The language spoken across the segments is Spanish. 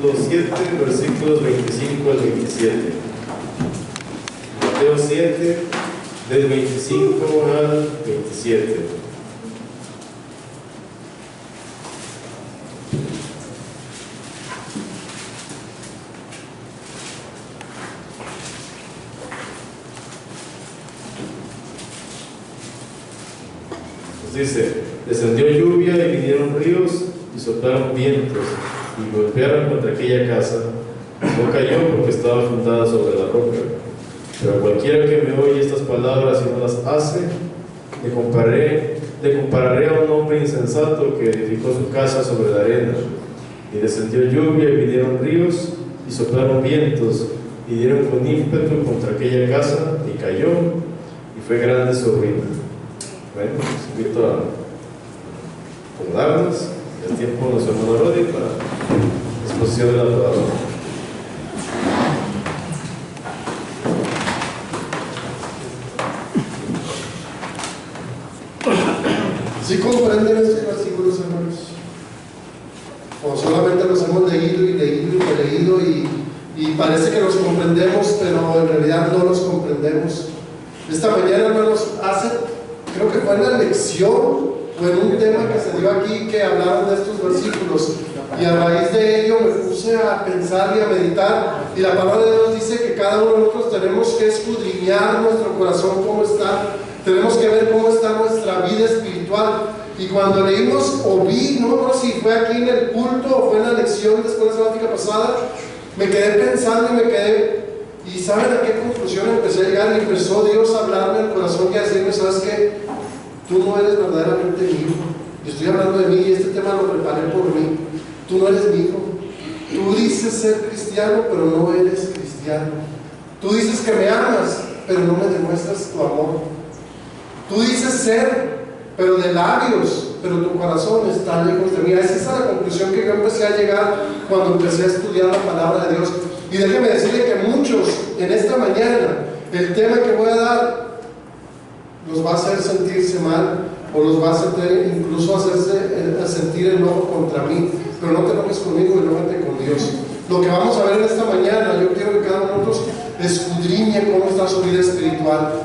capítulo 7, versículos 25 al 27. Mateo 7, del 25 al 27. Dice: descendió lluvia y vinieron ríos y soplaron vientos y golpearon contra aquella casa. No cayó porque estaba fundada sobre la roca. Pero cualquiera que me oye estas palabras y no las hace, le compararé a un hombre insensato que edificó su casa sobre la arena. Y descendió lluvia y vinieron ríos y soplaron vientos y dieron con ímpetu contra aquella casa y cayó, y fue grande su ruina. Bueno, los invito a acomodarnos. Es tiempo de nuestro hermano Rodi para la exposición de la palabra. ¿Sí comprenden estos versículos, hermanos? O solamente los hemos leído y parece que los comprendemos, pero en realidad no los comprendemos. Esta mañana, hermanos, creo que fue en la lección o en un tema que se dio aquí que hablaron de estos versículos, y a raíz de ello me puse a pensar y a meditar, y la palabra de Dios dice que cada uno de nosotros tenemos que escudriñar nuestro corazón, cómo está, tenemos que ver cómo está nuestra vida espiritual. Y cuando leímos no me acuerdo si fue aquí en el culto o fue en la lección después de la sabática pasada, me quedé pensando y ¿saben a qué conclusión empecé a llegar? Y empezó Dios a hablarme al corazón y a decirme: ¿sabes qué? Tú no eres verdaderamente mi hijo. Yo estoy hablando de mí y este tema lo preparé por mí. Tú no eres mi hijo. Tú dices ser cristiano, pero no eres cristiano. Tú dices que me amas, pero no me demuestras tu amor. Tú dices ser, pero de labios, pero tu corazón está lejos de mí. Esa es la conclusión que yo empecé a llegar cuando empecé a estudiar la palabra de Dios. Y déjeme decirle que muchos en esta mañana, el tema que voy a dar los va a hacer sentirse mal, o los va a hacer incluso a sentir enojo contra mí. Pero no te enojes conmigo, enójate con Dios. Lo que vamos a ver en esta mañana, yo quiero que cada uno de nosotros escudriñe cómo está su vida espiritual,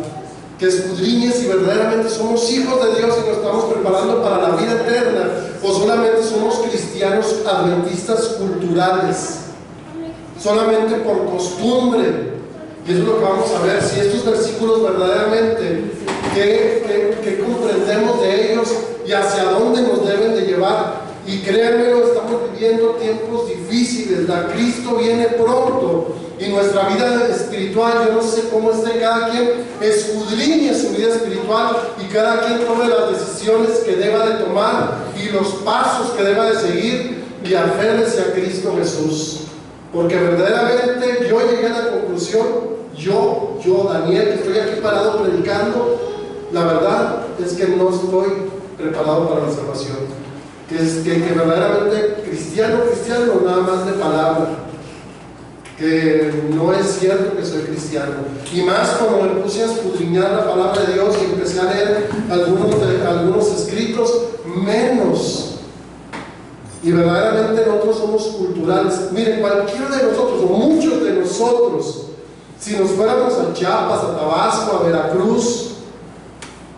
que escudriñe si verdaderamente somos hijos de Dios y nos estamos preparando para la vida eterna, o solamente somos cristianos adventistas culturales, solamente por costumbre. Y eso es lo que vamos a ver, si estos versículos verdaderamente que comprendemos de ellos y hacia dónde nos deben de llevar. Y créanmelo, estamos viviendo tiempos difíciles, Cristo viene pronto, y nuestra vida espiritual, yo no sé cómo esté, cada quien escudriñe su vida espiritual y cada quien tome las decisiones que deba de tomar y los pasos que deba de seguir, y aférrese a Cristo Jesús. Porque verdaderamente yo llegué a la conclusión, yo Daniel, que estoy aquí parado predicando, la verdad es que no estoy preparado para la salvación. Que verdaderamente cristiano, nada más de palabra, que no es cierto que soy cristiano. Y más cuando me puse a escudriñar la palabra de Dios y empecé a leer algunos escritos, menos. Y verdaderamente nosotros somos culturales. Miren, cualquiera de nosotros, o muchos de nosotros, si nos fuéramos a Chiapas, a Tabasco, a Veracruz,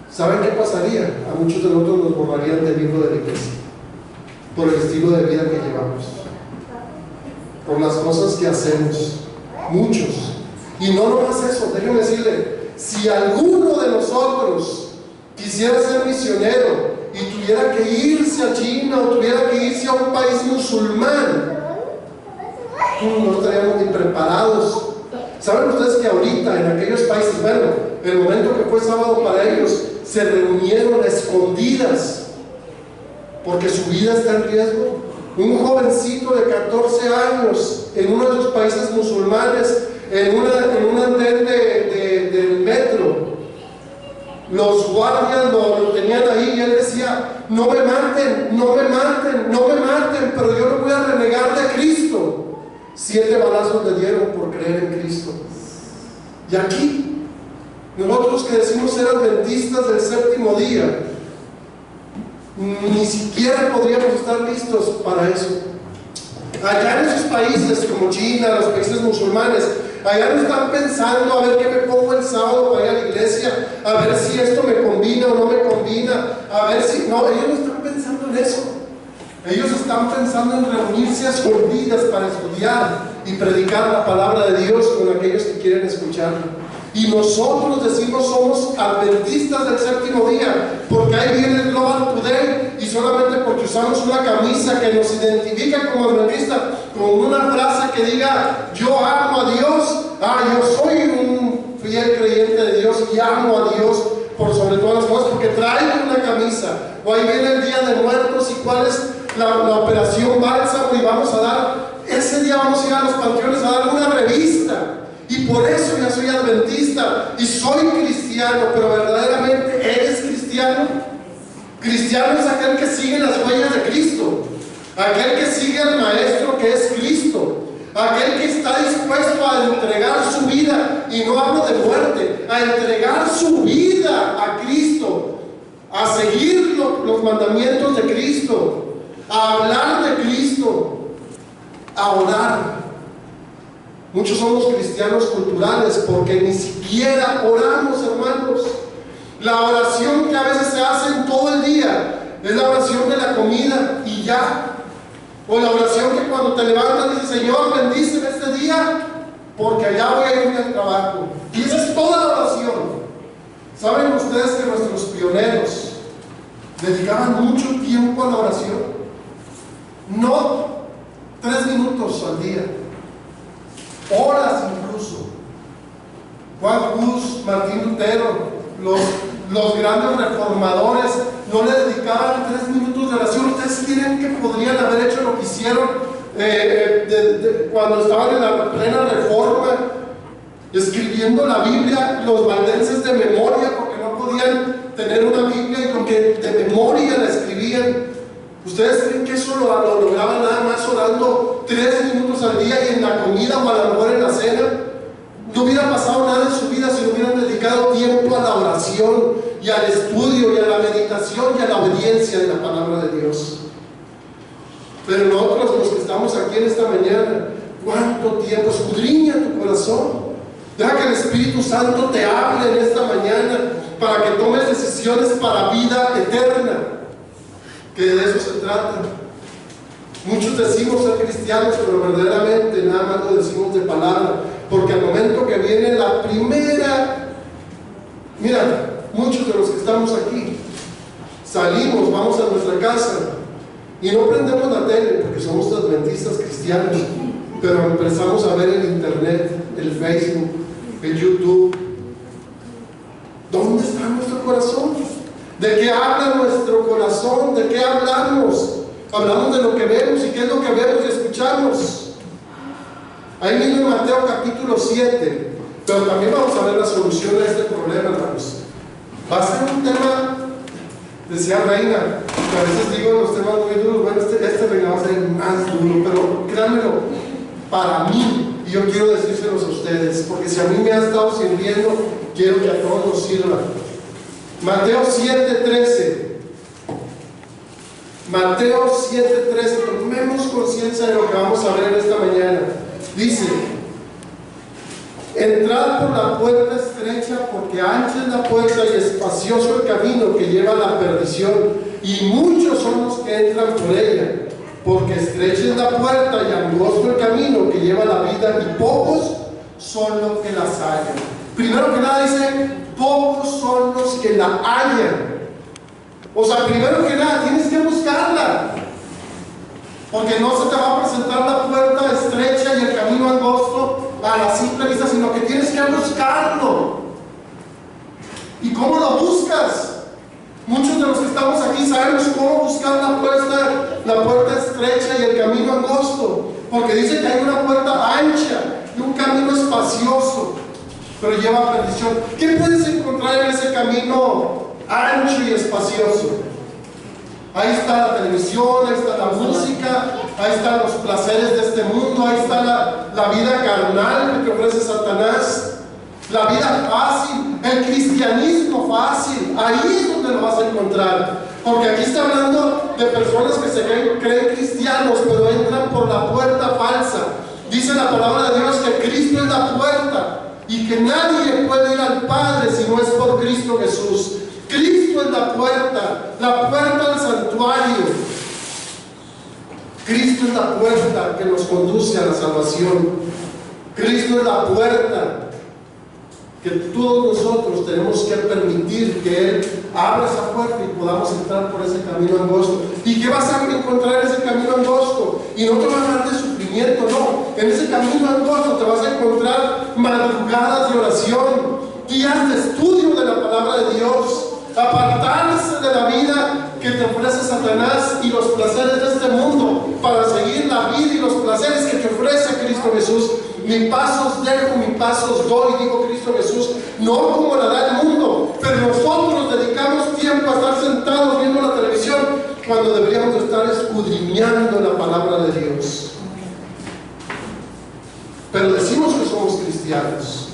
¿saben qué pasaría? A muchos de nosotros nos borrarían del libro de la iglesia, por el estilo de vida que llevamos, por las cosas que hacemos, muchos. Y no nomás eso, déjenme decirle, si alguno de nosotros quisiera ser misionero y tuviera que irse a China o tuviera que irse a un país musulmán, no estaríamos ni preparados. ¿Saben ustedes que ahorita en aquellos países, bueno, el momento que fue sábado para ellos, se reunieron a escondidas porque su vida está en riesgo? Un jovencito de 14 años en uno de los países musulmanes, en un andén del metro, los guardias lo tenían ahí y él decía: no me maten, pero yo no voy a renegar de Cristo. 7 balazos le dieron por creer en Cristo. Y aquí, nosotros que decimos ser adventistas del séptimo día, ni siquiera podríamos estar listos para eso. Allá en esos países como China, los países musulmanes, allá no están pensando a ver qué me pongo el sábado para ir a la iglesia, a ver si esto me combina o no me combina, a ver si... No, ellos no están pensando en eso. Ellos están pensando en reunirse a escondidas para estudiar y predicar la palabra de Dios con aquellos que quieren escucharla. Y nosotros decimos somos adventistas del séptimo día, porque ahí viene el Global Today, y solamente porque usamos una camisa que nos identifica como adventista, con una frase que diga yo amo a Dios, yo soy un fiel creyente de Dios y amo a Dios por sobre todas las cosas, porque traigo una camisa. O ahí viene el Día de Muertos, y cuál es la operación Bálsamo, y vamos a dar, ese día vamos a ir a los panteones a dar una revista. Y por eso ya soy adventista y soy cristiano. Pero verdaderamente ¿eres cristiano? Cristiano es aquel que sigue las huellas de Cristo, aquel que sigue al Maestro que es Cristo, aquel que está dispuesto a entregar su vida, y no hablo de muerte, a entregar su vida a Cristo, a seguir los mandamientos de Cristo, a hablar de Cristo, a orar. Muchos somos cristianos culturales porque ni siquiera oramos, hermanos. La oración que a veces se hace en todo el día es la oración de la comida y ya. O la oración que cuando te levantas dices: Señor, bendíceme este día porque allá voy a irme al trabajo. Y esa es toda la oración. ¿Saben ustedes que nuestros pioneros dedicaban mucho tiempo a la oración? No 3 minutos al día, horas incluso. Juan Hus, Martín Lutero, los grandes reformadores no le dedicaban 3 minutos de oración. ¿Ustedes creen que podrían haber hecho lo que hicieron cuando estaban en la plena reforma, escribiendo la Biblia, los valdenses de memoria, porque no podían tener una Biblia y con que de memoria la escribían? ¿Ustedes creen que eso lo lograban nada más orando 3 minutos al día y en la comida o a lo mejor en la cena? No hubiera pasado nada en su vida si no hubieran dedicado tiempo a la oración y al estudio y a la meditación y a la obediencia de la palabra de Dios. Pero nosotros, los que estamos aquí en esta mañana, ¿cuánto tiempo? Escudriña tu corazón. Deja que el Espíritu Santo te hable en esta mañana para que tomes decisiones para vida eterna, que de eso se trata. Muchos decimos ser cristianos, pero verdaderamente nada más lo decimos de palabra, porque al momento que viene la primera, mira, muchos de los que estamos aquí salimos, vamos a nuestra casa y no prendemos la tele porque somos adventistas cristianos, pero empezamos a ver el internet, el Facebook, el YouTube. ¿Dónde está nuestro corazón? ¿De qué habla nuestro corazón? ¿De qué hablamos? Hablamos de lo que vemos. ¿Y qué es lo que vemos y escuchamos? Ahí mismo en Mateo capítulo 7. Pero también vamos a ver la solución a este problema, hermanos. Va a ser un tema, decía Reina, que a veces digo los temas muy duros. Bueno, este Reina va a ser más duro, pero créanmelo, para mí, y yo quiero decírselos a ustedes, porque si a mí me ha estado sirviendo, quiero que a todos nos sirva. Mateo 7:13. Mateo 7:13. Tomemos conciencia de lo que vamos a ver en esta mañana. Dice: entrad por la puerta estrecha, porque ancha es la puerta y espacioso el camino que lleva a la perdición, y muchos son los que entran por ella. Porque estrecha es la puerta y angosto el camino que lleva a la vida, y pocos son los que las hallan. Primero que nada dice: pocos son los que la hallan. O sea, primero que nada tienes que buscarla, porque no se te va a presentar la puerta estrecha y el camino angosto a la simple vista, sino que tienes que buscarlo. ¿Y cómo lo buscas? Muchos de los que estamos aquí sabemos cómo buscar la puerta estrecha y el camino angosto, porque dice que hay una puerta ancha y un camino espacioso, pero lleva a perdición. ¿Qué puedes encontrar en ese camino ancho y espacioso? Ahí está la televisión, ahí está la música, ahí están los placeres de este mundo, ahí está la vida carnal que ofrece Satanás, la vida fácil, el cristianismo fácil. Ahí es donde lo vas a encontrar. Porque aquí está hablando de personas que se creen cristianos, pero entran por la puerta falsa. Dice la palabra de Dios que Cristo es la puerta y que nadie puede ir al Padre si no es por Cristo Jesús. Cristo es la puerta al santuario. Cristo es la puerta que nos conduce a la salvación. Cristo es la puerta que todos nosotros tenemos que permitir que Él abra esa puerta y podamos entrar por ese camino angosto. ¿Y qué vas a encontrar en ese camino angosto? Y no te va a hablar de sufrimiento, no. En ese camino angosto te vas a encontrar madrugadas de oración, días de estudio de la palabra de Dios, apartarse de la vida que te ofrece Satanás y los placeres de este mundo para seguir la vida y los placeres que te ofrece Cristo Jesús. Mi paz os dejo, mi paz os doy, dijo Cristo Jesús, no como la da el mundo. Pero nosotros dedicamos tiempo a estar sentados viendo la televisión cuando deberíamos estar escudriñando la palabra de Dios. Pero decimos que somos cristianos.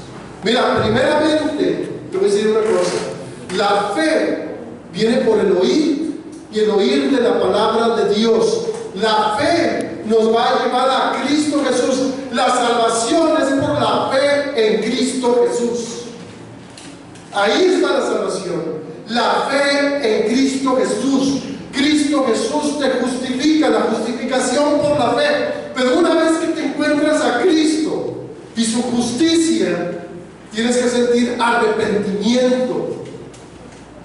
Mira, primeramente, te voy a decir una cosa. La fe viene por el oír y el oír de la palabra de Dios. La fe nos va a llevar a Cristo Jesús. La salvación es por la fe en Cristo Jesús. Ahí está la salvación. La fe en Cristo Jesús. Cristo Jesús te justifica, la justificación por la fe. Pero una vez que te encuentras a Cristo y su justicia, tienes que sentir arrepentimiento.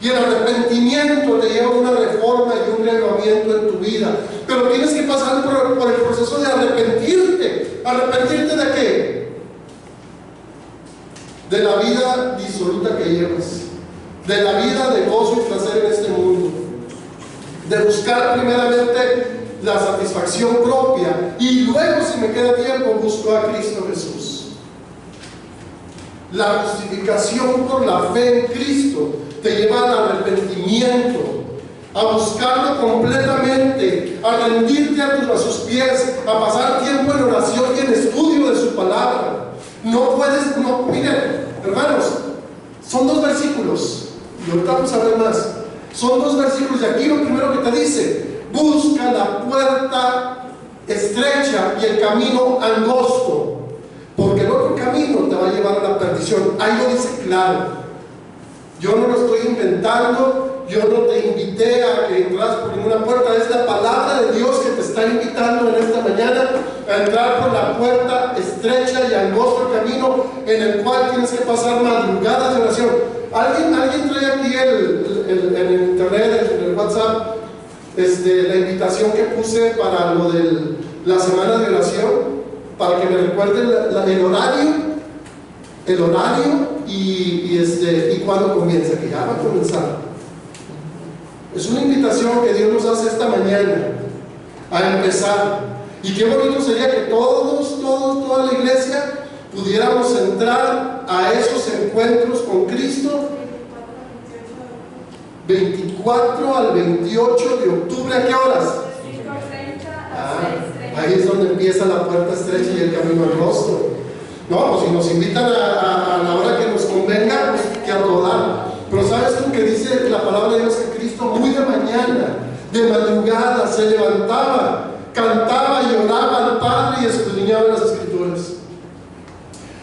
Y el arrepentimiento te lleva a una reforma y un renovamiento en tu vida. Pero tienes que pasar por el proceso de arrepentirte. ¿Arrepentirte de qué? De la vida disoluta que llevas. De la vida de gozo y placer en este mundo. De buscar primeramente la satisfacción propia. Y luego, si me queda tiempo, busco a Cristo Jesús. La justificación por la fe en Cristo te lleva al arrepentimiento, a buscarlo completamente, a rendirte a sus pies, a pasar tiempo en oración y en estudio de su palabra. Miren, hermanos, son 2 versículos, y ahorita vamos a ver más. Son 2 versículos, y aquí lo primero que te dice: busca la puerta estrecha y el camino angosto, porque el otro camino te va a llevar a la perdición. Ahí lo dice claro. Yo no lo estoy inventando, yo no te invité a que entras por ninguna puerta. Es la palabra de Dios que te está invitando en esta mañana a entrar por la puerta estrecha y angosto camino en el cual tienes que pasar madrugadas de oración. ¿Alguien trae aquí en el internet, en el WhatsApp, la invitación que puse para lo de la semana de oración? Para que me recuerden el horario y cuándo comienza, que ya va a comenzar. Es una invitación que Dios nos hace esta mañana a empezar. Y qué bonito sería que toda la iglesia pudiéramos entrar a esos encuentros con Cristo 24 al 28 de octubre. ¿A qué horas? 5:30 ahí es donde empieza la puerta estrecha y el camino angosto. No, pues si nos invitan a la hora que nos convenga, pues que a toda. Pero ¿sabes tú que dice la palabra de Dios que Cristo muy de mañana, de madrugada, se levantaba, cantaba y oraba al Padre y escudriñaba las Escrituras?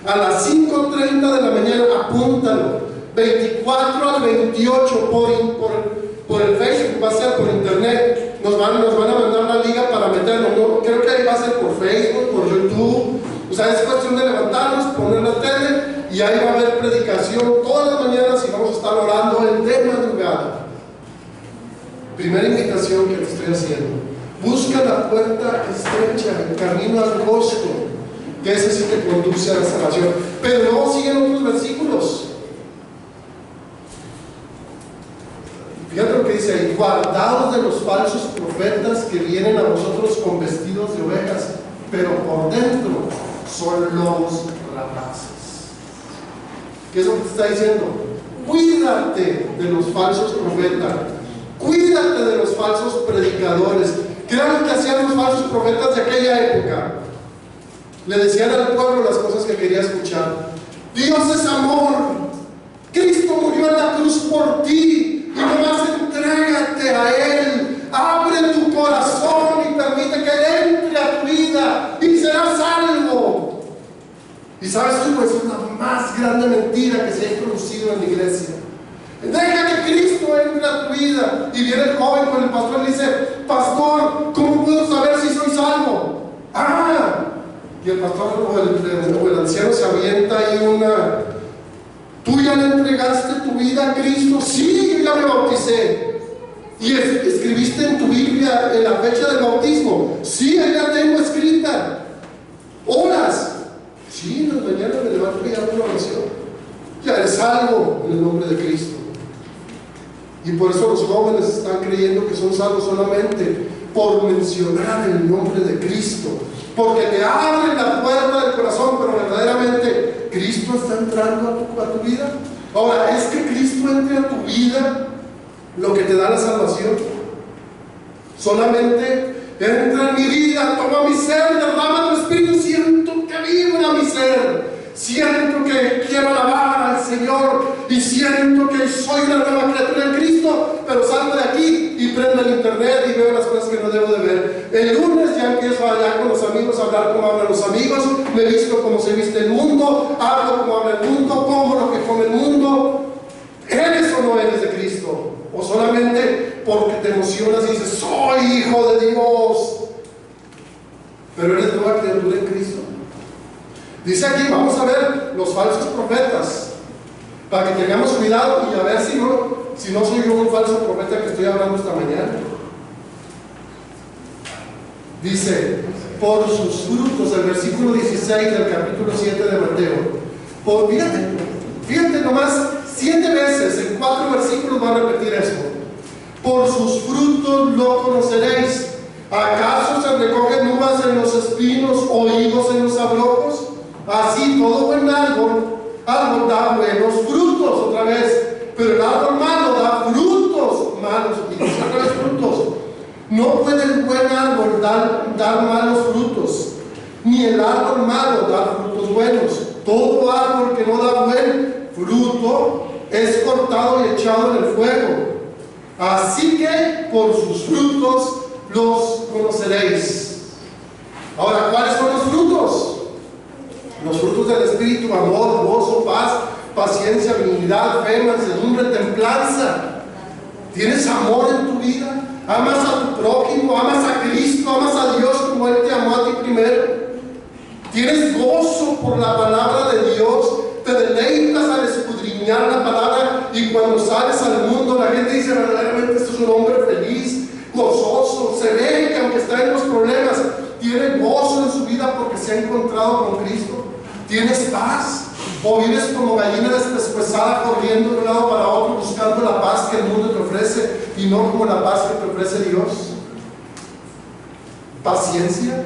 A las 5:30 de la mañana, apúntalo, 24 al 28 por el Facebook, va a ser por internet, nos van a mandar la liga para meterlo. No, creo que ahí va a ser por Facebook, por YouTube. O sea, es cuestión de levantarnos, poner la tele y ahí va a haber predicación todas las mañanas y vamos a estar orando de madrugada. Primera invitación que te estoy haciendo: busca la puerta estrecha, el camino angosto, que ese sí te conduce a la salvación. Pero luego siguen otros versículos. Fíjate lo que dice ahí: guardaos de los falsos profetas que vienen a vosotros con vestidos de ovejas, pero por dentro son lobos rapaces. ¿Qué es lo que te está diciendo? Cuídate de los falsos profetas, cuídate de los falsos predicadores. ¿Qué era lo que hacían los falsos profetas de aquella época? Le decían al pueblo las cosas que quería escuchar. Dios es amor, Cristo murió en la cruz por ti, y nomás entrégate a Y sabes tú, es la más grande mentira que se ha introducido en la iglesia. Deja que Cristo entre a tu vida. Y viene el joven con el pastor y le dice: pastor, ¿cómo puedo saber si soy salvo? Y el pastor o el anciano se avienta ahí una: ¿tú ya le entregaste tu vida a Cristo? Sí, yo ya me bauticé. ¿Y escribiste en tu Biblia en la fecha del bautismo? Sí, ahí la tengo escrita. ¿Horas? Sí, en la mañana me levanto y hago una oración. Ya eres salvo en el nombre de Cristo. Y por eso los jóvenes están creyendo que son salvos solamente por mencionar el nombre de Cristo, porque te abren la puerta del corazón, pero verdaderamente ¿Cristo está entrando a tu vida? Ahora, ¿es que Cristo entre a tu vida lo que te da la salvación? Solamente entra en mi vida, toma mi ser, derrama tu espíritu, siento que vibra mi ser, siento que quiero alabar al Señor y siento que soy una nueva criatura en Cristo, pero salgo de aquí y prendo el internet y veo las cosas que no debo de ver. El lunes ya empiezo allá con los amigos a hablar como hablan los amigos, me visto como se viste el mundo, hablo como habla el mundo, como lo que come el mundo. ¿Eres o no eres de Cristo? O solamente porque te emocionas y dices: soy hijo de Dios, pero eres nueva criatura en Cristo. Dice aquí, vamos a ver los falsos profetas, para que tengamos cuidado y a ver si no soy yo un falso profeta que estoy hablando esta mañana. Dice: por sus frutos, el versículo 16 del capítulo 7 de Mateo. Fíjate nomás, 7 veces, en 4 versículos va a repetir esto. Por sus frutos lo conoceréis. ¿Acaso se recogen uvas en los espinos o higos en los abrojos? Así todo buen árbol da buenos frutos, otra vez, pero el árbol malo da frutos malos. Y dice otra vez frutos. No puede el buen árbol dar malos frutos, ni el árbol malo dar frutos buenos. Todo árbol que no da buen fruto es cortado y echado en el fuego. Así que por sus frutos los conoceréis. Ahora, ¿cuáles son los frutos? Los frutos del Espíritu: amor, gozo, paz, paciencia, benignidad, fe, mansedumbre, templanza. ¿Tienes amor en tu vida? ¿Amas a tu prójimo? ¿Amas a Cristo? ¿Amas a Dios como Él te amó a ti primero? ¿Tienes gozo por la palabra de Dios? ¿Te deleitas al escudriñar la palabra? Y cuando sales al mundo, la gente dice: verdaderamente este es un hombre feliz, gozoso. Se ve que aunque está en los problemas, tiene gozo en su vida porque se ha encontrado con Cristo. ¿Tienes paz? ¿O vives como gallina despescuezada, corriendo de un lado para otro, buscando la paz que el mundo te ofrece y no como la paz que te ofrece Dios? ¿Paciencia?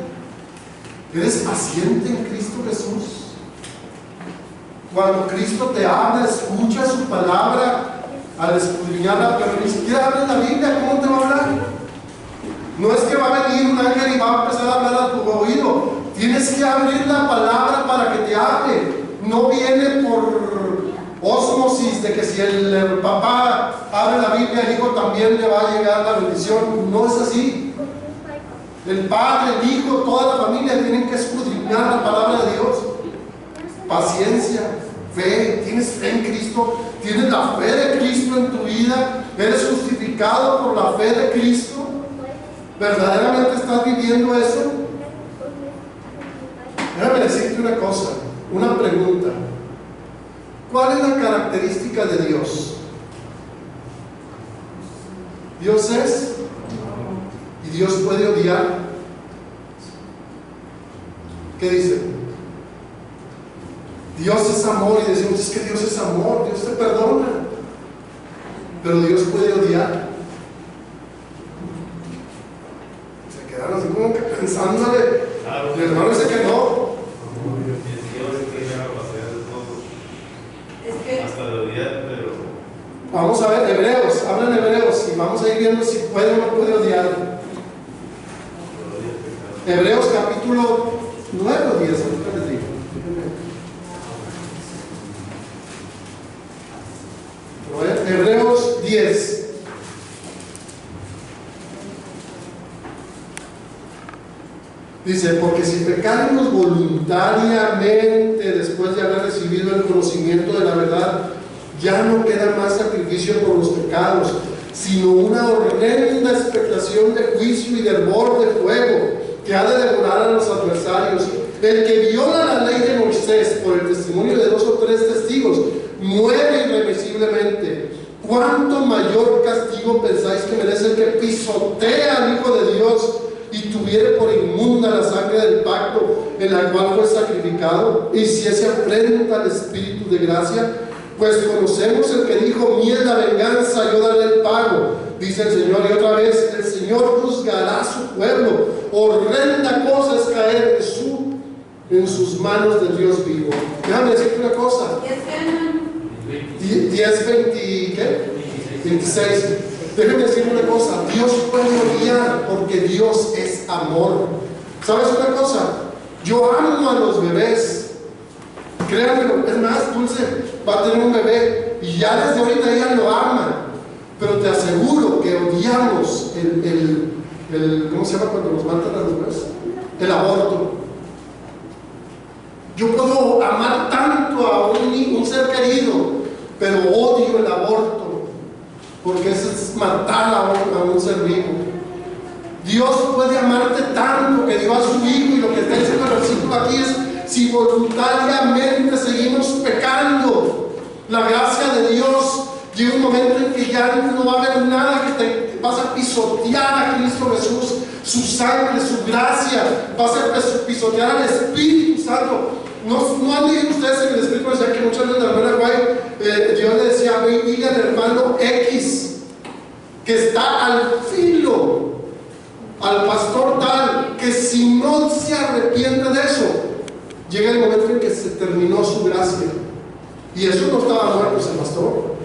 ¿Eres paciente en Cristo Jesús? Cuando Cristo te habla, escucha su palabra al escudriñarla, pero ni siquiera abres la Biblia, ¿cómo te va a hablar? No es que va a venir un ángel y va a empezar a hablar a tu oído. Tienes que abrir la palabra para que te hable. No viene por ósmosis de que si el papá abre la Biblia, el hijo también le va a llegar la bendición. No es así. El padre, el hijo, toda la familia tienen que escudriñar la palabra de Dios. Paciencia, fe. ¿Tienes fe en Cristo? ¿Tienes la fe de Cristo en tu vida? ¿Eres justificado por la fe de Cristo? ¿Verdaderamente estás viviendo eso? Déjame decirte una cosa, una pregunta. ¿Cuál es la característica de Dios? Dios es, y Dios puede odiar. ¿Qué dice? Dios es amor, y decimos: es que Dios es amor, Dios te perdona. Pero Dios puede odiar. Se quedaron así como que pensándole. Mi hermano dice que no. Hasta de odiar, pero... Vamos a ver, Hebreos, hablan Hebreos y vamos a ir viendo si puede o no puede odiar. Hebreos capítulo 9 o 10, ahorita les digo. Hebreos 10. Dice: porque si pecáramos voluntariamente después recibido el conocimiento de la verdad, ya no queda más sacrificio por los pecados, sino una horrenda expectación de juicio y de hervor de fuego que ha de devorar a los adversarios. El que viola la ley de Moisés por el testimonio de 2 o 3 testigos muere irremisiblemente. ¿Cuánto mayor castigo pensáis que merece el que pisotea al Hijo de Dios y tuviere por inmunda la sangre del pacto en la cual fue sacrificado? Y si ese afrenta al Espíritu de gracia, pues conocemos el que dijo: mía es la venganza, yo daré el pago, dice el Señor. Y otra vez, el Señor juzgará a su pueblo. Horrenda cosa es caer en sus manos del Dios vivo. Déjame decirte una cosa. 26. Déjame decirte una cosa. Dios puede odiar porque Dios es amor. ¿Sabes una cosa? Yo amo a los bebés. Créanmelo, es más, Dulce va a tener un bebé y ya desde ahorita ella lo ama. Pero te aseguro que odiamos ¿cómo se llama cuando nos matan a los bebés? El aborto. Yo puedo amar tanto a un ser querido, pero odio el aborto, porque eso es matar a un ser vivo. Dios puede amarte tanto que dio a su Hijo, y lo que está diciendo el versículo aquí es: si voluntariamente seguimos pecando, la gracia de Dios llega un momento en que ya no va a haber nada que te vas a pisotear a Cristo Jesús, su sangre, su gracia, vas a pisotear al Espíritu Santo. No han leído ustedes en el Espíritu, decía que muchas veces la hermana Guay, Dios le decía: dile al hermano X que está al filo, al pastor tal, que si no se arrepiente de eso, llega el momento en que se terminó su gracia. Y eso no estaba muerto ese pastor,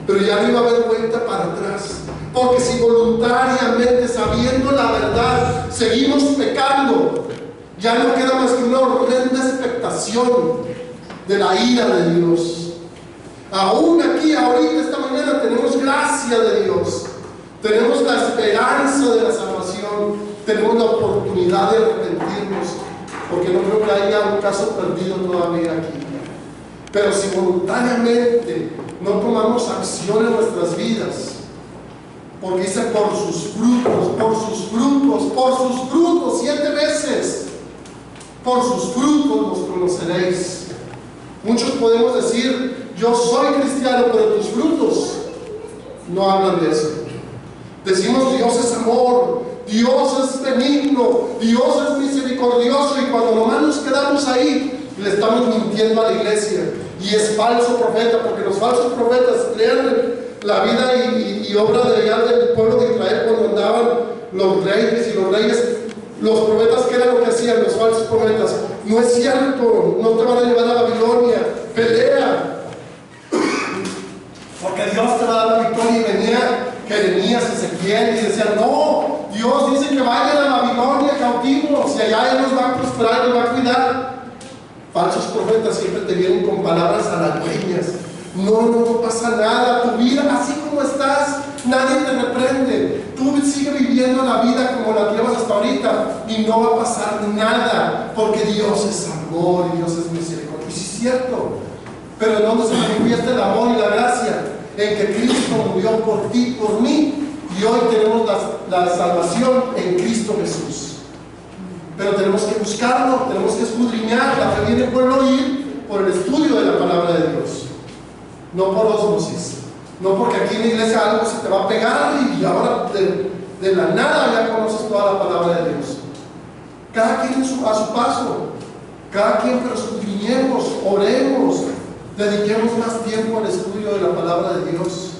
pero ya no iba a haber vuelta para atrás. Porque si voluntariamente, sabiendo la verdad, seguimos pecando, ya no queda más que una horrenda expectación de la ira de Dios. Aún aquí, ahorita, esta mañana, tenemos gracia de Dios, tenemos la esperanza de la salvación, tenemos la oportunidad de arrepentirnos, porque no creo que haya un caso perdido todavía aquí. Pero si voluntariamente no tomamos acción en nuestras vidas, porque dice: por sus frutos, por sus frutos, por sus frutos, 7 veces. Por sus frutos los conoceréis. Muchos podemos decir: yo soy cristiano, pero tus frutos no hablan de eso. Decimos: Dios es amor, Dios es benigno, Dios es misericordioso, y cuando nomás nos quedamos ahí, le estamos mintiendo a la iglesia. Y es falso profeta, porque los falsos profetas, lean la vida y obra de allá del pueblo de Israel cuando andaban los reyes, y los reyes, los profetas, ¿qué era lo que hacían los falsos profetas? No es cierto, no te van a llevar a Babilonia, pelea, porque Dios te va a dar la victoria. Y venía Jeremías, Ezequiel, y decían: no, Dios dice que vayan a Babilonia cautivos, y allá Él nos va a prosperar, nos va a cuidar. Falsos profetas siempre te vienen con palabras halagüeñas. No pasa nada, tu vida así como estás, nadie te reprende, tú sigue viviendo la vida como la llevas hasta ahorita y no va a pasar nada, porque Dios es amor y Dios es misericordia. Y sí es cierto, pero ¿en dónde se manifiesta el amor y la gracia? En que Cristo murió por ti, por mí, y hoy tenemos la salvación en Cristo Jesús. Pero tenemos que buscarlo, tenemos que escudriñar. La fe viene por el oír, por el estudio de la palabra de Dios, no por ósmosis, no porque aquí en la iglesia algo se te va a pegar y ahora de la nada ya conoces toda la palabra de Dios. Cada quien a su paso, cada quien, pero escudriñemos, oremos, dediquemos más tiempo al estudio de la palabra de Dios,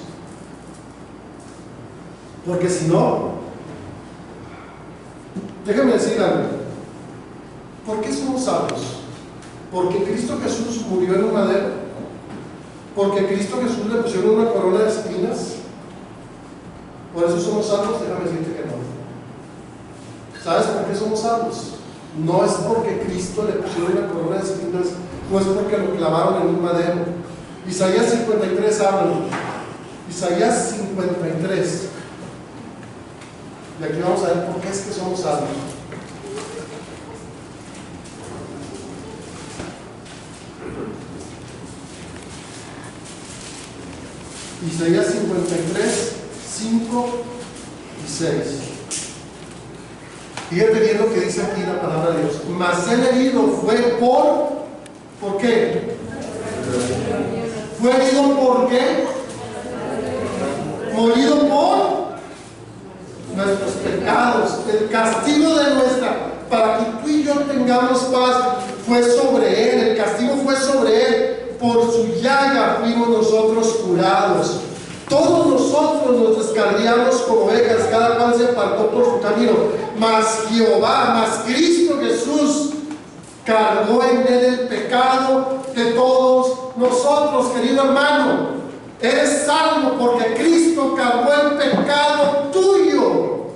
porque si no, déjame decir algo. ¿Por qué somos salvos? Porque Cristo Jesús murió en un madero, porque Cristo Jesús le pusieron una corona de espinas. Por eso somos salvos. Déjame decirte que no. ¿Sabes por qué somos salvos? No es porque Cristo le pusieron una corona de espinas, no es porque lo clavaron en un madero. Isaías 53 habla. Isaías 53. Y aquí vamos a ver por qué es que somos salvos. Isaías 53, 5 y 6. Fíjate bien lo que dice aquí la palabra de Dios. Mas el herido fue ¿por qué? Fue herido ¿por qué? Molido por nuestros pecados. El castigo de para que tú y yo tengamos paz, fue sobre Él. El castigo fue sobre Él. Por su llaga fuimos nosotros curados. Todos nosotros nos descarriamos como ovejas, cada cual se apartó por su camino. Mas Jehová, mas Cristo Jesús, cargó en Él el pecado de todos nosotros, querido hermano. Eres salvo porque Cristo cargó el pecado tuyo.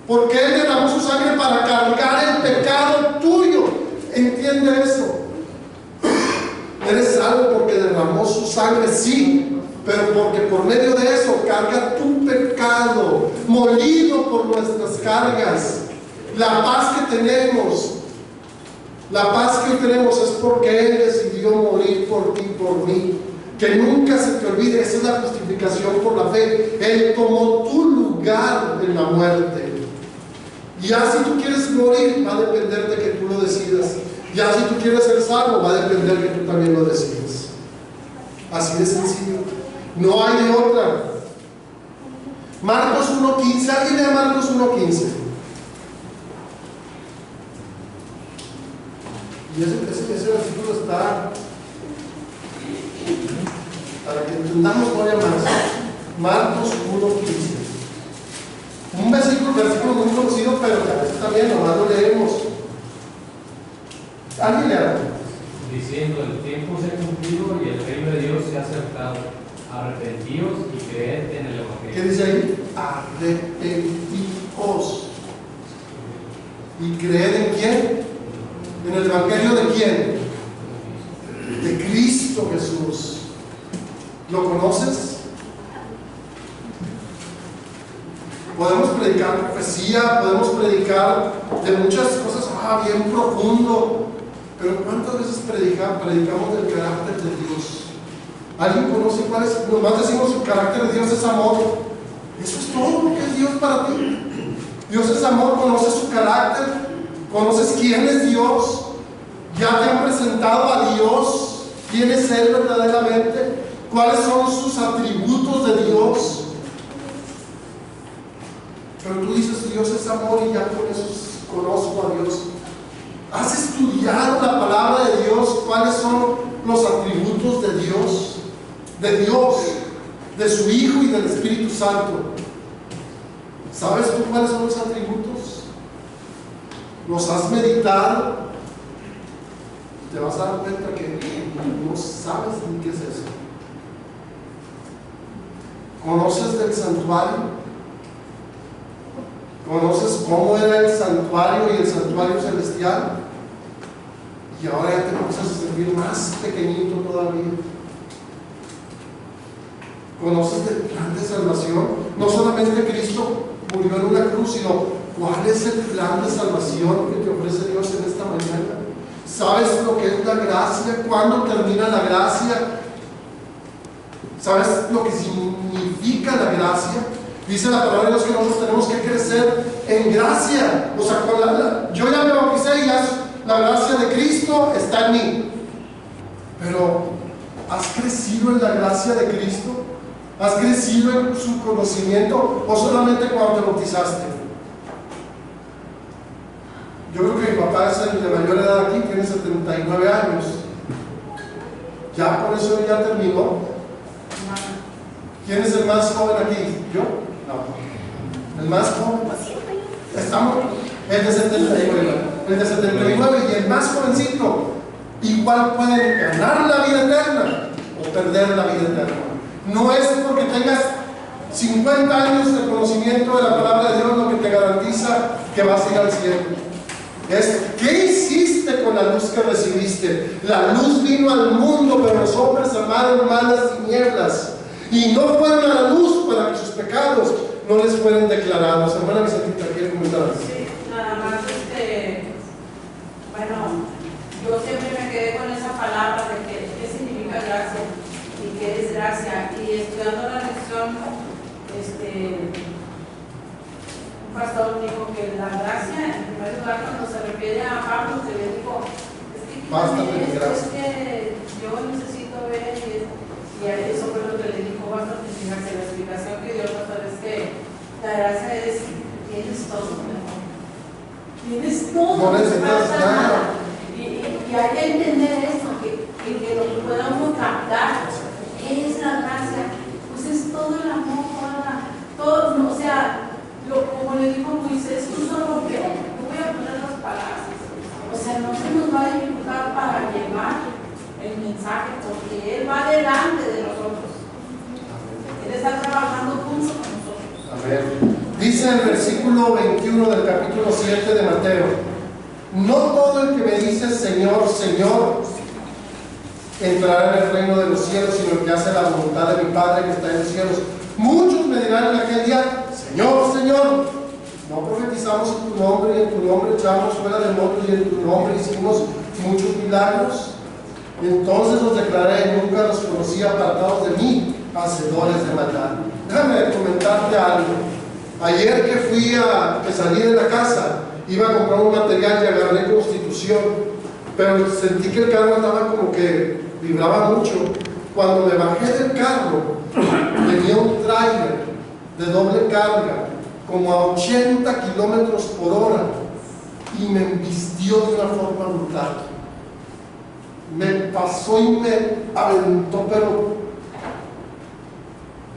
Porque Él derramó su sangre para cargar el pecado tuyo. ¿Entiende eso? Eres salvo porque derramó su sangre, sí, pero porque por medio de eso carga tu pecado, molido por nuestras cargas. La paz que tenemos es porque Él decidió morir por ti, por mí. Que nunca se te olvide, esa es la justificación por la fe. Él tomó tu lugar en la muerte. Ya si tú quieres morir, va a depender de que tú lo decidas. Ya si tú quieres ser salvo, va a depender que tú también lo decidas. Así de sencillo. No hay de otra. Marcos 1.15. ¿Alguien lee Marcos 1.15? Y ese versículo está para que entendamos todavía más. Marcos 1.15. Un versículo muy conocido, pero a veces también nomás lo leemos. ¿Alguien lea? Diciendo: el tiempo se ha cumplido y el reino de Dios se ha acercado. Arrepentíos y creed en el Evangelio. ¿Qué dice ahí? Arrepentíos. ¿Y creed en quién? ¿En el Evangelio de quién? De Cristo Jesús. ¿Lo conoces? Podemos predicar profecía, podemos predicar de muchas cosas, bien profundo, pero ¿cuántas veces predicamos del carácter de Dios? ¿Alguien conoce cuál es? Nomás decimos el carácter de Dios es amor. Eso es todo lo que es Dios para ti. Dios es amor, conoces su carácter, conoces quién es Dios, ya te han presentado a Dios, quién es Él verdaderamente, cuáles son sus atributos de Dios. Pero tú dices, Dios es amor y ya con eso conozco a Dios. ¿Has estudiado la palabra de Dios? ¿Cuáles son los atributos de Dios? De su Hijo y del Espíritu Santo. ¿Sabes tú cuáles son los atributos? ¿Los has meditado? Te vas a dar cuenta que no sabes ni qué es eso. ¿Conoces del santuario? ¿Conoces cómo era el santuario y el santuario celestial? Y ahora ya te comienzas a sentir más pequeñito todavía. ¿Conoces del plan de salvación? No solamente Cristo murió en una cruz, sino cuál es el plan de salvación que te ofrece Dios en esta mañana. ¿Sabes lo que es la gracia? ¿Cuándo termina la gracia? ¿Sabes lo que significa la gracia? Dice la palabra de Dios que nosotros tenemos que crecer en gracia. O sea, yo ya me bauticé y ya la gracia de Cristo está en mí. Pero, ¿has crecido en la gracia de Cristo? ¿Has crecido en su conocimiento o solamente cuando te bautizaste? Yo creo que mi papá es el de mayor edad aquí, tiene 79 años. Ya por eso ya terminó. ¿Quién es el más joven aquí? ¿Yo? No. ¿El más joven? Estamos. El de 79. El de 79 y el más jovencito. Igual pueden ganar la vida eterna o perder la vida eterna. No es porque tengas 50 años de conocimiento de la palabra de Dios lo que te garantiza que vas a ir al cielo. Es ¿qué hiciste con la luz que recibiste? La luz vino al mundo, pero los hombres amaron más las tinieblas y no fueron a la luz para que sus pecados no les fueran declarados. Hermana Vicentita, ¿quiere comentar? Sí, nada más bueno, yo siempre me quedé con esa palabra de que qué significa gracia y qué es gracia. Y estudiando la lección, un pastor dijo que la gracia, en primer lugar, cuando se refiere a Pablo, que le dijo, es que yo necesito ver, y eso fue lo que le dijo, basta que fíjate, la explicación que dio el pastor es que la gracia es que tienes todo, mejor. Tienes todo, no necesitas nada. Y hay que entender esto, que lo podamos captar. ¿Qué es la gracia? Pues es todo el amor, todo, o sea, como le dijo Moisés, tú solo ve, no voy a poner las palabras. O sea, no se nos va a dificultar para llevar el mensaje, porque Él va delante de nosotros. Él está trabajando junto con nosotros. Amén. Dice el versículo 21 del capítulo 7 de Mateo: no todo el que me dice Señor, Señor, entrará en el reino de los cielos, sino el que hace la voluntad de mi Padre que está en los cielos. Muchos me dirán en aquel día: Señor, Señor, no profetizamos en tu nombre, y en tu nombre echamos fuera demonios, y en tu nombre hicimos muchos milagros. Entonces los declaré: nunca los conocí, apartados de mí, hacedores de maldad. Déjame comentarte algo. Ayer que salí de la casa, iba a comprar un material y agarré Constitución, pero sentí que el carro estaba como que vibraba mucho. Cuando me bajé del carro, venía un tráiler de doble carga, como a 80 kilómetros por hora, y me embistió de una forma brutal. Me pasó y me aventó, pero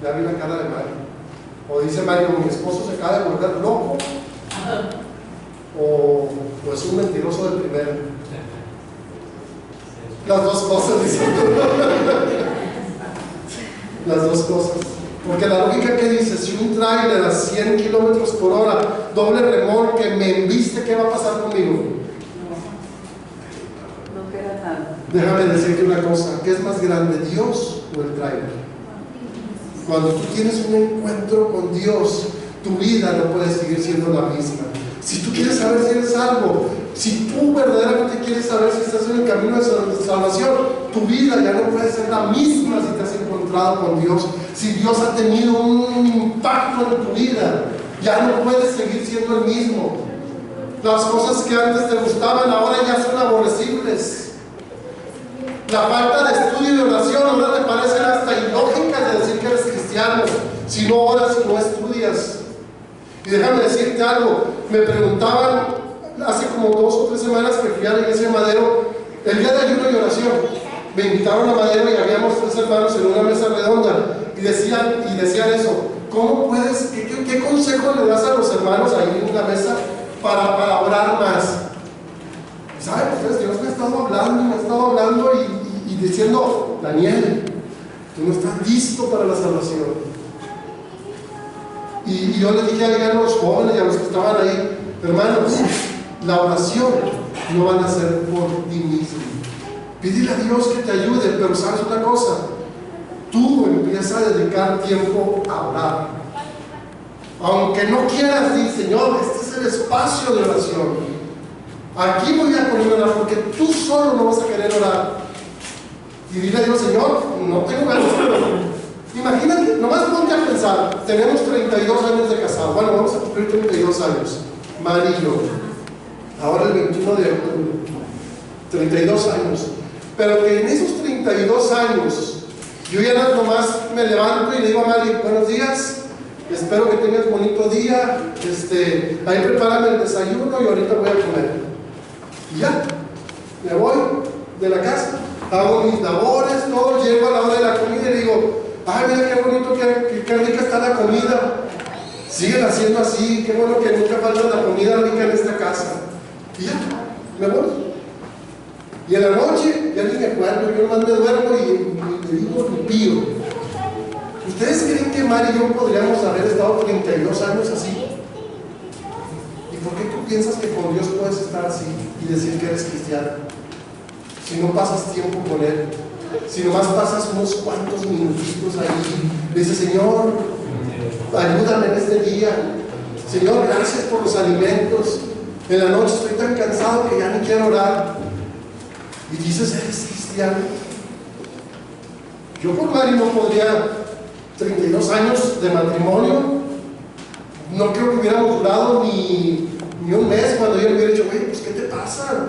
ya vi la cara de Mario. O dice Mario: mi esposo se acaba de volver loco, o es un mentiroso del primero. Las dos cosas, dice. Las dos cosas. Porque la lógica que dice, si un tráiler a 100 kilómetros por hora, doble remolque, me embiste, ¿qué va a pasar conmigo? No queda nada. Déjame decirte una cosa: ¿qué es más grande, Dios o el tráiler? Cuando tú tienes un encuentro con Dios, tu vida no puede seguir siendo la misma. Si tú quieres saber si eres salvo, si tú verdaderamente quieres saber si estás en el camino de salvación, tu vida ya no puede ser la misma si te has encontrado con Dios. Si Dios ha tenido un impacto en tu vida, ya no puedes seguir siendo el mismo. Las cosas que antes te gustaban ahora ya son aborrecibles. La falta de estudio y de oración ahora te parecen hasta ilógicas de decir que eres cristiano, si no oras y no estudias. Y déjame decirte algo: me preguntaban hace como 2 o 3 semanas que fui a la iglesia de Madero, el día de ayuno y oración. Me invitaron a Madero y habíamos 3 hermanos en una mesa redonda y decían eso: ¿cómo puedes, qué consejo le das a los hermanos ahí en la mesa para orar más? ¿Saben ustedes? Dios me ha estado hablando y diciendo: Daniel, tú no estás listo para la salvación. Y yo les dije a los jóvenes y a los que estaban ahí: hermanos, la oración no van a ser por ti mismo. Pídele a Dios que te ayude, pero ¿sabes una cosa? Tú empieza a dedicar tiempo a orar. Aunque no quieras, di: Señor, este es el espacio de oración. Aquí voy a poner a orar, porque tú solo no vas a querer orar. Y dile a Dios: Señor, no tengo ganas de orar. Imagínate, nomás ponte a pensar: tenemos 32 años de casado. Bueno, vamos a cumplir 32 años, Mari y yo. Ahora el 21 de octubre. 32 años. Pero que en esos 32 años, yo ya nomás me levanto y le digo a Mari: buenos días, espero que tengas bonito día, ahí prepárame el desayuno y ahorita voy a comer. Y ya, me voy de la casa, hago mis labores, todo, llego a la hora de la comida y digo: ay, mira qué bonito, qué rica está la comida. Siguen haciendo así, qué bueno que nunca falta la comida rica en esta casa. Y ya, me voy. Y en la noche, ya ni me acuerdo, yo nomás me duermo y me digo: mi pío. ¿Ustedes creen que Mari y yo podríamos haber estado 32 años así? ¿Y por qué tú piensas que con Dios puedes estar así y decir que eres cristiano? Si no pasas tiempo con Él, si nomás pasas unos cuantos minutitos ahí, dices: Señor, ayúdame en este día. Señor, gracias por los alimentos. En la noche estoy tan cansado que ya ni quiero orar. Y dices: eres cristiano. Yo por Mari no podría, 32 años de matrimonio, no creo que hubiéramos durado ni un mes cuando yo le hubiera dicho, güey, pues ¿qué te pasa?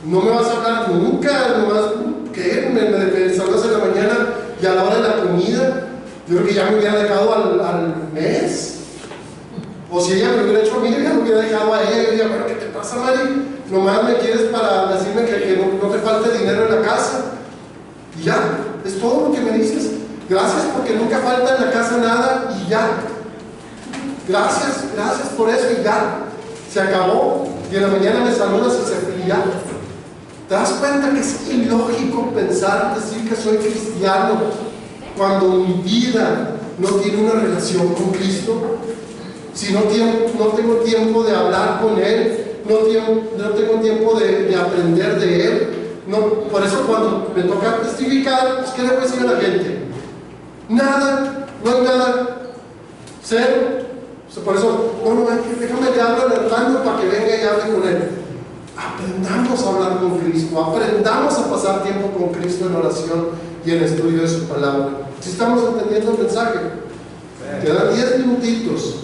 No me vas a hablar nunca, nomás, ¿qué? Me saludas en la mañana y a la hora de la comida. Yo creo que ya me hubiera dejado al mes. O si ella me lo hubiera hecho a mí, ya me hubiera dejado a ella. Y yo diría, bueno, ¿qué te pasa, Mari? Nomás me quieres para decirme que no te falte dinero en la casa. Y ya, es todo lo que me dices. Gracias porque nunca falta en la casa nada y ya. Gracias por eso y ya. Se acabó. Y en la mañana me saludas y se fue y ya. ¿Te das cuenta que es ilógico pensar, decir que soy cristiano cuando mi vida no tiene una relación con Cristo? Si no tengo tiempo de hablar con Él, no tengo tiempo de aprender de Él. Por eso cuando me toca testificar, pues, ¿qué le voy a decir a la gente? Nada, no hay nada. Cero. Por eso, déjame que hable al hermano para que venga y hable con él. Aprendamos a hablar con Cristo, aprendamos a pasar tiempo con Cristo en oración y en estudio de su palabra. Si estamos entendiendo el mensaje, quedan 10 minutitos.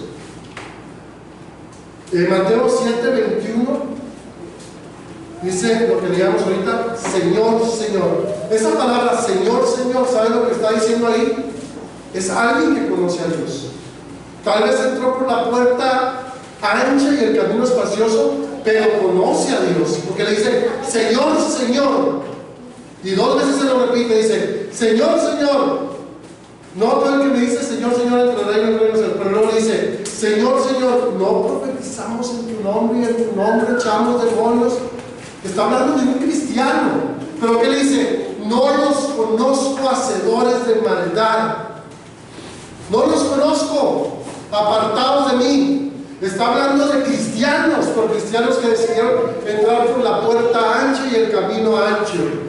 Mateo 7:21 dice lo que leíamos ahorita: Señor, Señor. Esa palabra Señor, Señor, ¿sabe lo que está diciendo ahí? Es alguien que conoce a Dios. Tal vez entró por la puerta ancha y el camino espacioso, pero conoce a Dios, porque le dice Señor, Señor, y 2 veces se lo repite, dice Señor, Señor. No todo el que me dice Señor, Señor entrará en el reino de los cielos, pero luego le dice Señor, Señor, no profetizamos en tu nombre y en tu nombre echamos demonios. Está hablando de un cristiano, pero ¿qué le dice? No los conozco, hacedores de maldad. No los conozco, apartados de mí. Está hablando de cristianos, por cristianos que decidieron entrar por la puerta ancha y el camino ancho.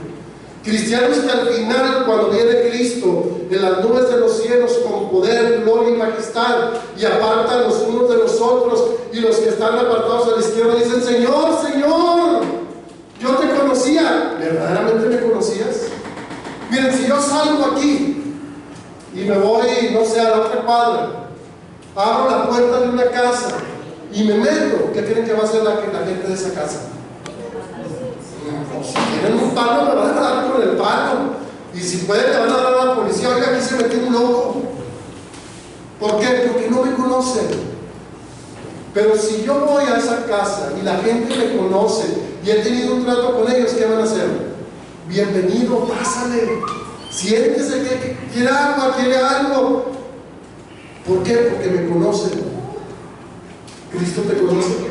Cristianos que al final, cuando viene Cristo en las nubes de los cielos con poder, gloria y majestad, y apartan los unos de los otros, y los que están apartados a la izquierda dicen Señor, Señor, yo te conocía. ¿Verdaderamente me conocías? Miren, si yo salgo aquí y me voy, no sé, a la otra cuadra, abro la puerta de una casa y me meto, ¿qué creen que va a hacer la gente de esa casa? Si tienen un palo, me van a dar con el palo. Y si pueden, le van a dar a la policía. Oiga, aquí se metió un loco. ¿Por qué? Porque no me conocen. Pero si yo voy a esa casa y la gente me conoce y he tenido un trato con ellos, ¿qué van a hacer? Bienvenido, pásale. Siéntese, que quiere agua, quiere algo. ¿Por qué? Porque me conocen. Cristo te conoce.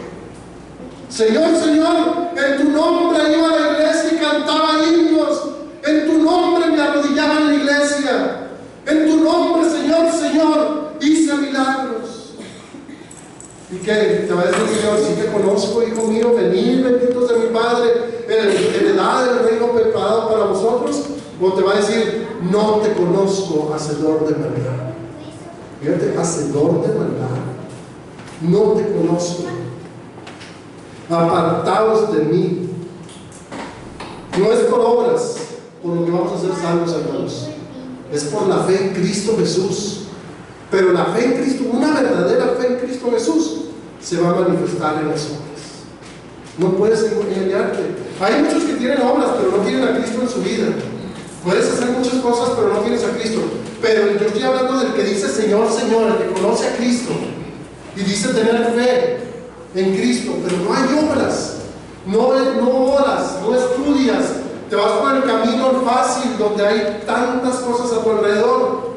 Señor, Señor, en tu nombre iba a la iglesia y cantaba himnos. En tu nombre me arrodillaba en la iglesia. En tu nombre, Señor, Señor, hice milagros. ¿Y qué? Te va a decir el Señor, sí te conozco, hijo mío, venid, benditos de mi Padre, heredad del reino preparado para vosotros. O te va a decir, no te conozco, hacedor de maldad. Fíjate, hacedor de maldad. No te conozco. Apartaos de mí. No es por obras por lo que vamos a ser salvos, hermanos. Es por la fe en Cristo Jesús. Pero la fe en Cristo, una verdadera fe en Cristo Jesús, se va a manifestar en las obras. No puedes engañarte. Hay muchos que tienen obras, pero no tienen a Cristo en su vida. Puedes hacer muchas cosas, pero no tienes a Cristo. Pero yo estoy hablando del que dice Señor, Señor, el que conoce a Cristo y dice tener fe en Cristo, pero no hay obras, no oras, no estudias, te vas por el camino fácil donde hay tantas cosas a tu alrededor.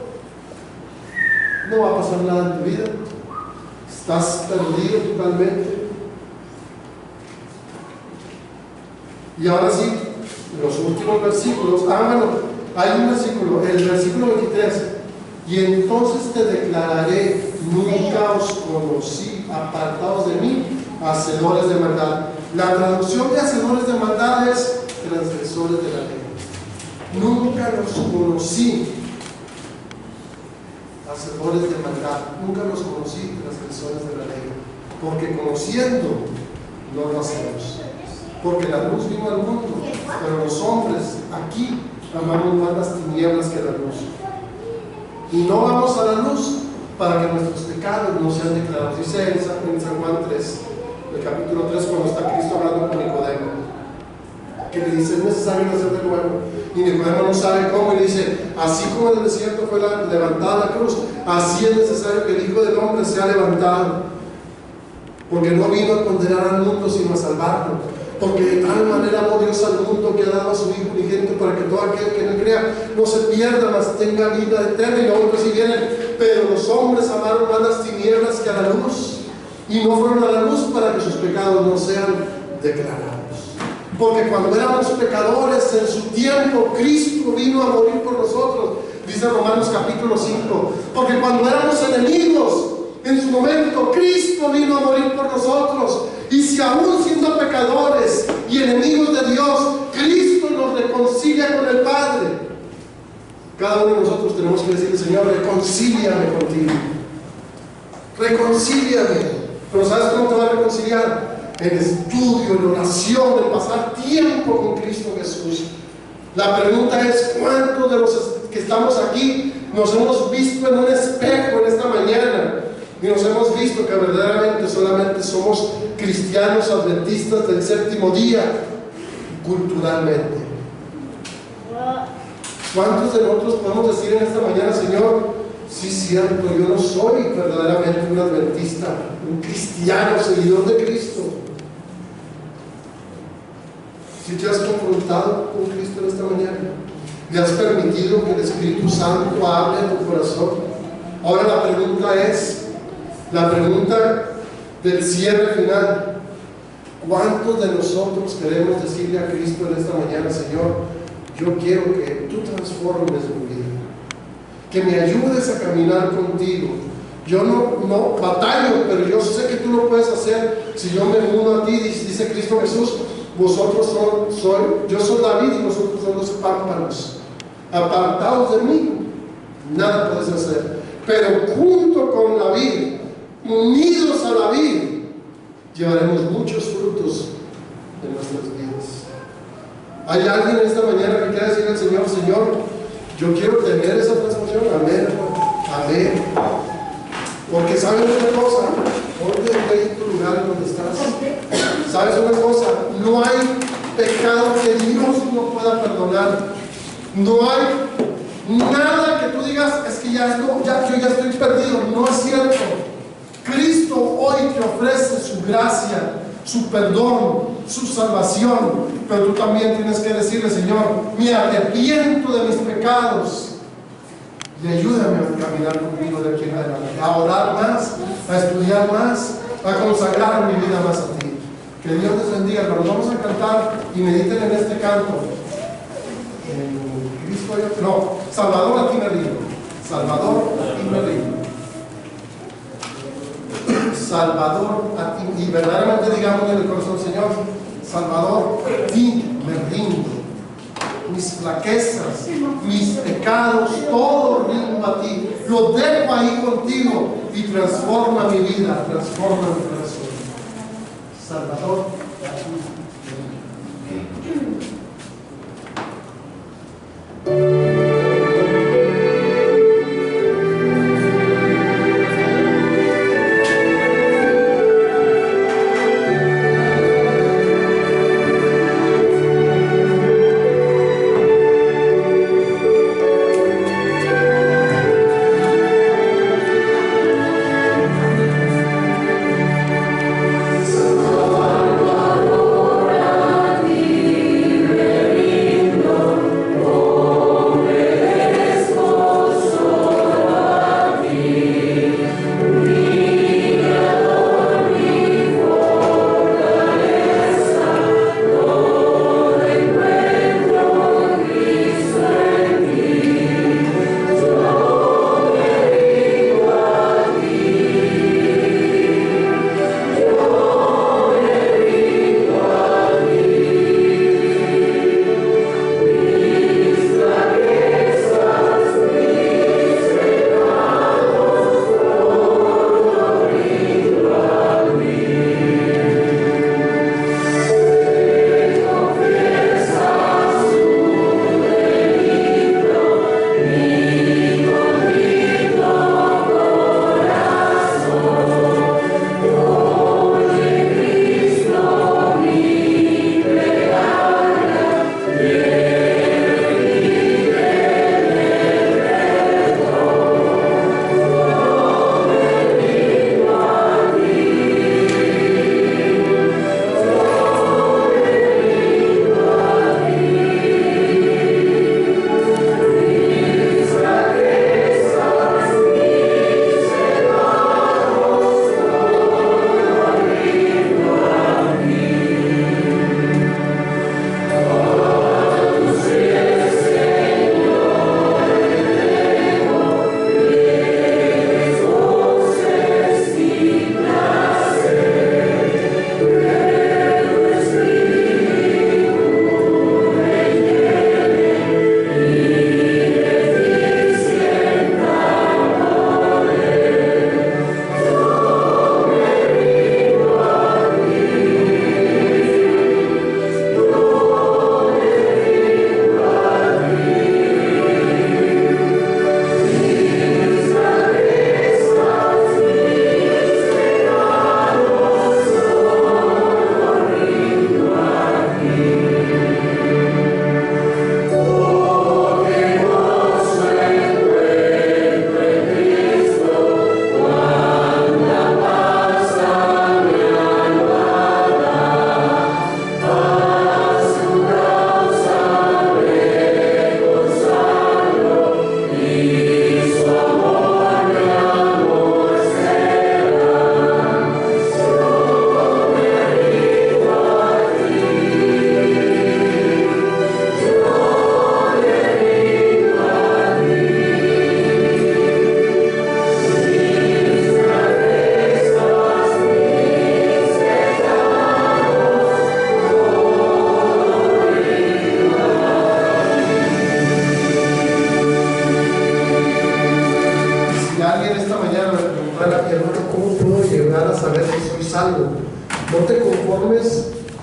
No va a pasar nada en tu vida, estás perdido totalmente. Y ahora sí, los últimos versículos, hay un versículo, el versículo 23, y entonces te declararé, nunca os conocí, apartados de mí, hacedores de maldad. La traducción de hacedores de maldad es transgresores de la ley. Nunca los conocí, hacedores de maldad. Nunca los conocí, transgresores de la ley. Porque conociendo, no lo hacemos. Porque la luz vino al mundo, pero los hombres aquí amamos más las tinieblas que la luz. Y no vamos a la luz para que nuestros pecados no sean declarados. Dice en San Juan 3, el capítulo 3, cuando está Cristo hablando con Nicodemo, que le dice: es necesario nacer de nuevo. Y Nicodemo no sabe cómo, y le dice: así como en el desierto fue levantada la cruz, así es necesario que el Hijo del Hombre sea levantado, porque no vino a condenar al mundo sino a salvarlo. Porque de tal manera amó Dios al mundo que ha dado a su Hijo unigénito, para que todo aquel que en él crea no se pierda, mas tenga vida eterna. Y luego si vienen: pero los hombres amaron más las tinieblas que a la luz, y no fueron a la luz para que sus pecados no sean declarados. Porque cuando éramos pecadores, en su tiempo Cristo vino a morir por nosotros, dice Romanos capítulo 5. Porque cuando éramos enemigos, en su momento Cristo vino a morir por nosotros. Y si aún siendo pecadores y enemigos de Dios, Cristo nos reconcilia con el Padre, cada uno de nosotros tenemos que decirle: Señor, reconcíliame contigo, reconcíliame. Pero ¿sabes cómo te va a reconciliar? En estudio, en oración, en pasar tiempo con Cristo Jesús. La pregunta es: ¿cuántos de los que estamos aquí nos hemos visto en un espejo en esta mañana y nos hemos visto que verdaderamente solamente somos cristianos adventistas del séptimo día culturalmente? ¿Cuántos de nosotros podemos decir en esta mañana: Señor, sí es cierto, yo no soy verdaderamente un adventista, un cristiano, seguidor de Cristo? Si te has confrontado con Cristo en esta mañana, le has permitido que el Espíritu Santo hable en tu corazón. Ahora la pregunta del cierre final: ¿cuántos de nosotros queremos decirle a Cristo en esta mañana: Señor, yo quiero que tú transformes mi vida, que me ayudes a caminar contigo? Yo no batallo, pero yo sé que tú lo puedes hacer si yo me uno a ti. Dice Cristo Jesús: yo soy la vid y vosotros son los pámpanos. Apartados de mí, nada podéis hacer. Pero junto con la vid, unidos a la vid, llevaremos muchos frutos en nuestras vidas. ¿Hay alguien en esta mañana que quiera decirle al Señor: Señor, yo quiero tener esa transformación? Amén, amén. Porque ¿sabes una cosa? Ponte en tu lugar donde estás. ¿Sabes una cosa? No hay pecado que Dios no pueda perdonar. No hay nada que tú digas: es que yo ya estoy perdido. No es cierto. Cristo hoy te ofrece su gracia, su perdón, su salvación. Pero tú también tienes que decirle: Señor, me arrepiento de mis pecados y ayúdame a caminar conmigo de aquí en adelante, a orar más, a estudiar más, a consagrar mi vida más a ti. Que Dios les bendiga, hermanos. Vamos a cantar y mediten en este canto. Salvador, a ti me rindo. Salvador, a ti me rindo. Salvador, a ti. Y verdaderamente digamos en el corazón: Señor, Salvador, a ti me rindo. Mis flaquezas, mis pecados, todo rindo a ti. Lo dejo ahí contigo y transforma mi vida, transforma mi corazón. Salvador, a ti me rindo. Salvador.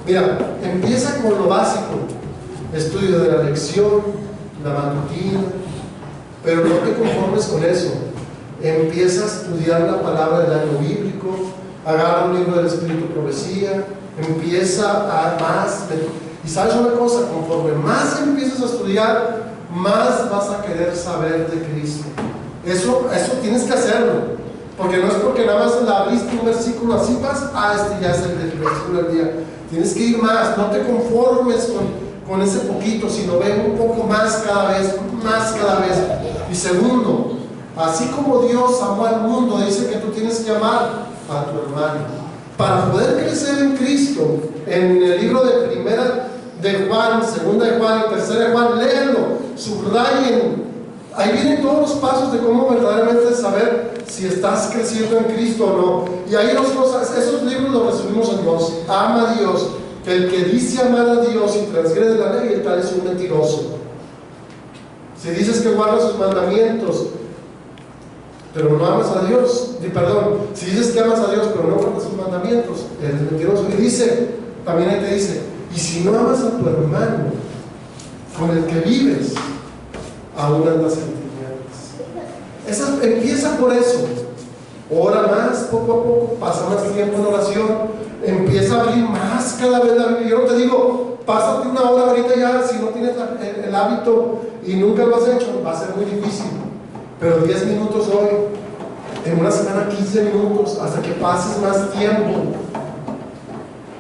Mira, empieza con lo básico, estudio de la lección, la matutina, pero no te conformes con eso. Empieza a estudiar la palabra del año bíblico, agarra un libro del Espíritu Profecía, empieza a más. Y sabes una cosa, conforme más empiezas a estudiar, más vas a querer saber de Cristo. Eso tienes que hacerlo, porque no es porque nada más le abriste un versículo así vas, este ya es el versículo del día. Tienes que ir más, no te conformes con ese poquito, sino ven un poco más cada vez, más cada vez. Y segundo, así como Dios amó al mundo, dice que tú tienes que amar a tu hermano. Para poder crecer en Cristo, en el libro de Primera de Juan, Segunda de Juan y Tercera de Juan, léanlo, subrayen. Ahí vienen todos los pasos de cómo verdaderamente saber si estás creciendo en Cristo o no. Y hay dos cosas, esos libros los resumimos en dos. Ama a Dios. El que dice amar a Dios y transgrede la ley, el tal es un mentiroso. Si dices que guardas sus mandamientos, pero no amas a Dios, si dices que amas a Dios, pero no guardas sus mandamientos, eres mentiroso. Y dice, también ahí te dice, y si no amas a tu hermano, con el que vives, aún andas en tinieblas. Empieza por eso. Ora más, poco a poco, pasa más tiempo en oración, empieza a abrir más cada vez la Biblia. Yo no te digo, pásate una hora ahorita ya, si no tienes el hábito y nunca lo has hecho, va a ser muy difícil. Pero 10 minutos hoy, en una semana 15 minutos, hasta que pases más tiempo,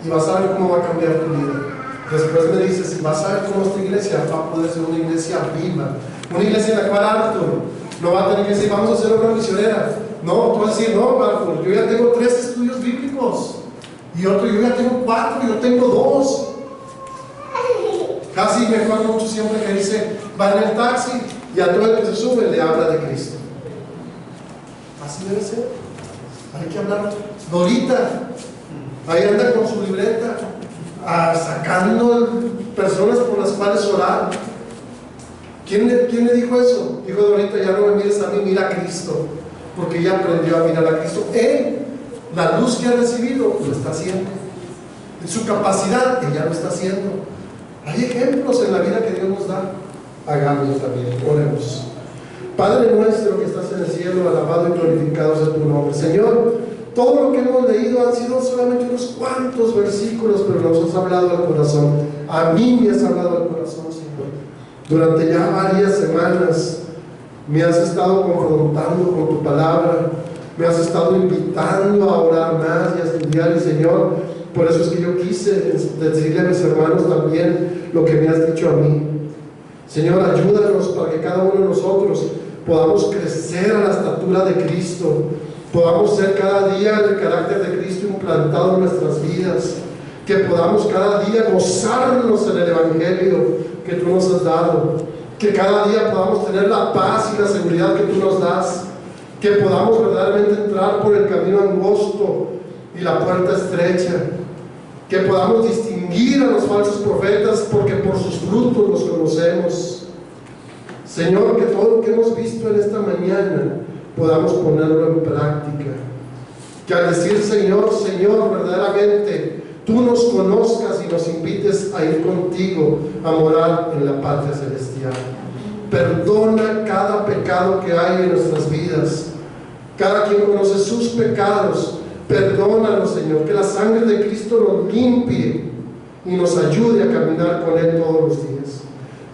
y vas a ver cómo va a cambiar tu vida. Después me dices, vas a ver cómo esta iglesia va a poder ser una iglesia viva, una iglesia en la cual Arthur no va a tener que decir, vamos a hacer obra misionera. No, tú vas a decir, no, Arthur, yo ya tengo 3 estudios bíblicos, y otro, yo ya tengo 4, yo tengo 2. Casi me acuerdo mucho siempre que dice, va en el taxi y a todo el que se sube le habla de Cristo. Así debe ser. Hay que hablar. Dorita, ahí anda con su libreta, sacando personas por las cuales orar. ¿Quién le dijo eso? Dijo Dorita, ya no me mires a mí, mira a Cristo, porque ella aprendió a mirar a Cristo. Él, la luz que ha recibido, lo está haciendo. En su capacidad, ella lo está haciendo. Hay ejemplos en la vida que Dios nos da. Hagámoslo también. Oremos. Padre nuestro que estás en el cielo, alabado y glorificado sea tu nombre. Señor, todo lo que hemos leído han sido solamente unos cuantos versículos, pero nos has hablado al corazón. A mí me has hablado al corazón, Señor. Durante ya varias semanas me has estado confrontando con tu palabra, me has estado invitando a orar más y a estudiar, y Señor, por eso es que yo quise decirle a mis hermanos también lo que me has dicho a mí. Señor, ayúdanos para que cada uno de nosotros podamos crecer a la estatura de Cristo, podamos ser cada día el carácter de Cristo implantado en nuestras vidas, que podamos cada día gozarnos en el Evangelio que tú nos has dado, que cada día podamos tener la paz y la seguridad que tú nos das, que podamos verdaderamente entrar por el camino angosto y la puerta estrecha, que podamos distinguir a los falsos profetas, porque por sus frutos los conocemos. Señor, que todo lo que hemos visto en esta mañana podamos ponerlo en práctica, que al decir Señor, Señor, verdaderamente tú nos conozcas y nos invites a ir contigo a morar en la patria celestial. Perdona cada pecado que hay en nuestras vidas. Cada quien conoce sus pecados. Perdónanos, Señor, que la sangre de Cristo nos limpie y nos ayude a caminar con Él todos los días.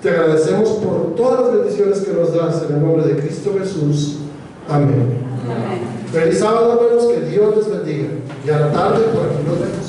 Te agradecemos por todas las bendiciones que nos das en el nombre de Cristo Jesús. Amén. Feliz sábado, hermanos, que Dios les bendiga. Y a la tarde por aquí nos vemos.